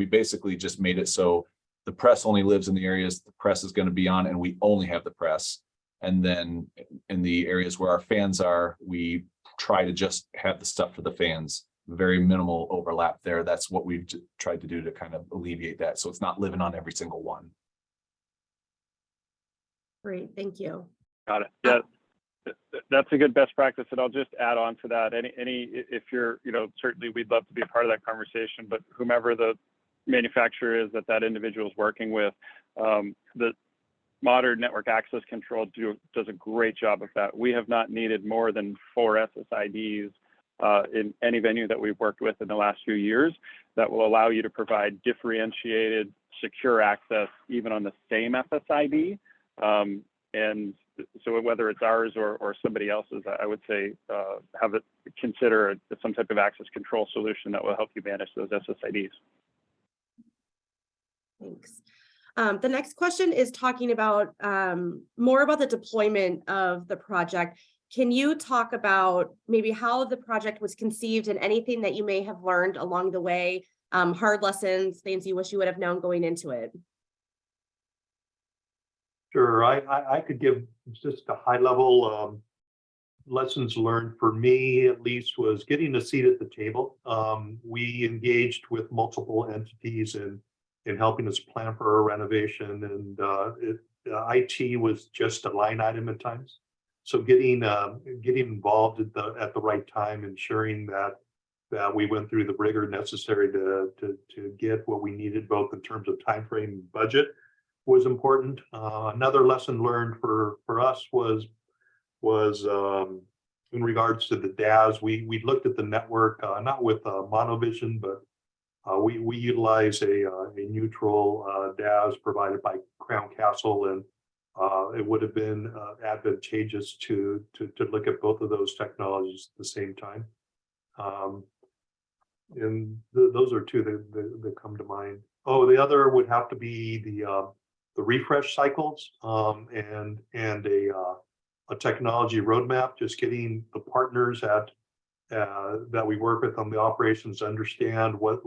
basically just made it so the press only lives in the areas the press is going to be on, and we only have the press. And then in the areas where our fans are, we try to just have the stuff for the fans. Very minimal overlap there. That's what we've tried to do to kind of alleviate that. So it's not living on every single one.
Great, thank you.
Got it. Yeah. That's a good best practice, and I'll just add on to that. If you're, certainly we'd love to be a part of that conversation, but whomever the manufacturer is that individual is working with, the modern network access control does a great job of that. We have not needed more than 4 SSIDs in any venue that we've worked with in the last few years that will allow you to provide differentiated, secure access even on the same SSID. And so whether it's ours or somebody else's, I would say consider some type of access control solution that will help you manage those SSIDs.
Thanks. The next question is talking about more about the deployment of the project. Can you talk about maybe how the project was conceived and anything that you may have learned along the way, hard lessons, things you wish you would have known going into it?
Sure, I could give just a high level lessons learned for me, at least, was getting a seat at the table. We engaged with multiple entities in helping us plan for our renovation, and IT was just a line item at times. So getting involved at the right time, ensuring that we went through the rigor necessary to get what we needed, both in terms of time frame and budget, was important. Another lesson learned for us was in regards to the DAS. We looked at the network not with monovision, but we utilize a neutral DAS provided by Crown Castle, and it would have been advantageous to look at both of those technologies at the same time. And those are two that come to mind. Oh, the other would have to be the refresh cycles and a technology roadmap. Just getting the partners that we work with on the operations to understand what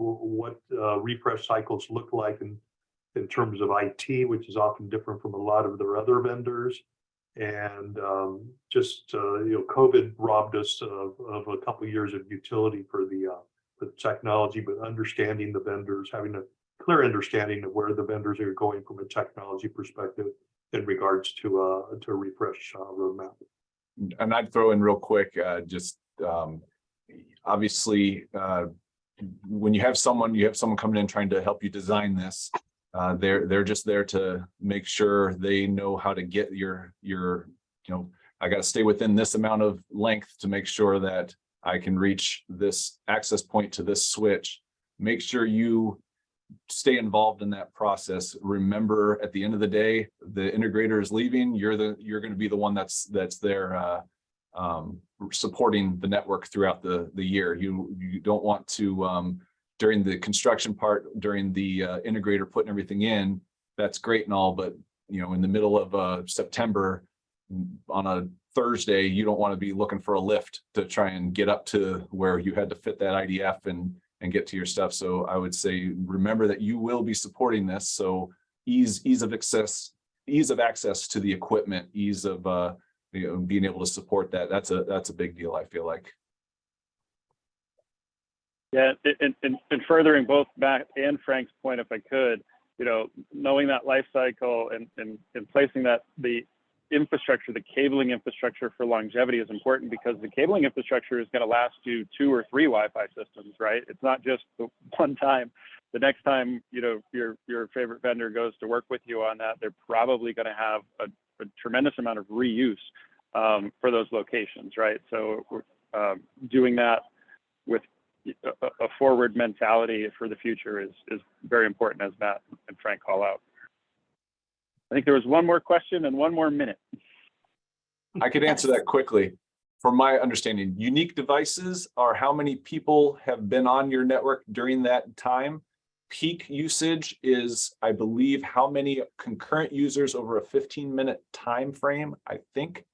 refresh cycles look like in terms of IT, which is often different from a lot of their other vendors. And COVID robbed us of a couple of years of utility for the technology, but understanding the vendors, having a clear understanding of where the vendors are going from a technology perspective in regards to a refresh roadmap.
And I'd throw in real quick, obviously, when you have someone coming in trying to help you design this, they're just there to make sure they know how to get your I got to stay within this amount of length to make sure that I can reach this access point to this switch. Make sure you stay involved in that process. Remember, at the end of the day, the integrator is leaving. You're going to be the one that's there supporting the network throughout the year. You don't want to during the construction part, during the integrator putting everything in. That's great and all, but in the middle of September on a Thursday, you don't want to be looking for a lift to try and get up to where you had to fit that IDF and get to your stuff. So I would say, remember that you will be supporting this. So ease of access to the equipment, ease of being able to support that. That's a big deal, I feel like.
Yeah, and furthering both Matt and Frank's point, if I could, knowing that life cycle and placing the infrastructure, the cabling infrastructure for longevity is important, because the cabling infrastructure is going to last you 2 or 3 Wi-Fi systems, right? It's not just the one time. The next time, your favorite vendor goes to work with you on that, they're probably going to have a tremendous amount of reuse for those locations, right? So doing that with a forward mentality for the future is very important, as Matt and Frank call out. I think there was one more question and 1 more minute.
I could answer that quickly. From my understanding, unique devices are how many people have been on your network during that time. Peak usage is, I believe, how many concurrent users over a 15-minute time frame, I think.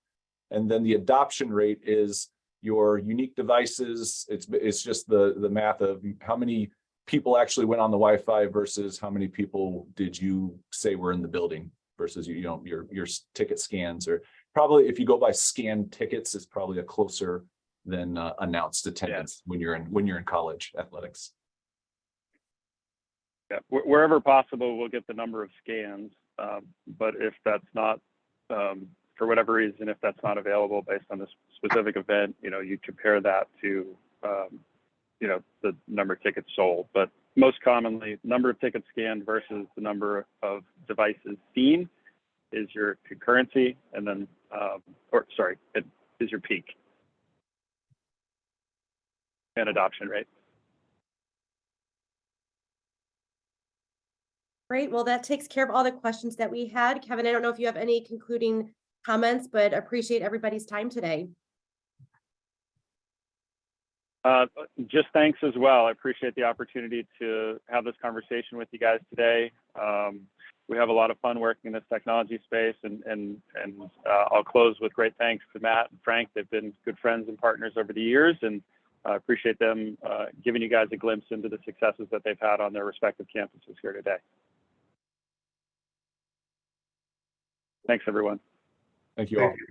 And then the adoption rate is your unique devices. It's just the math of how many people actually went on the Wi-Fi versus how many people did you say were in the building versus your ticket scans. Or probably, if you go by scanned tickets, it's probably a closer than announced attendance. Yeah. when you're in college athletics.
Yeah, wherever possible, we'll get the number of scans. But if that's not for whatever reason, if that's not available based on this specific event, you compare that to, the number of tickets sold. But most commonly, number of tickets scanned versus the number of devices seen is your concurrency, and then, it is your peak and adoption rate.
Great. Well, that takes care of all the questions that we had. Kevin, I don't know if you have any concluding comments, but appreciate everybody's time today.
Just thanks as well. I appreciate the opportunity to have this conversation with you guys today. We have a lot of fun working in this technology space, and I'll close with great thanks to Matt and Frank. They've been good friends and partners over the years, and I appreciate them giving you guys a glimpse into the successes that they've had on their respective campuses here today. Thanks, everyone.
Thank you all.
Thank you.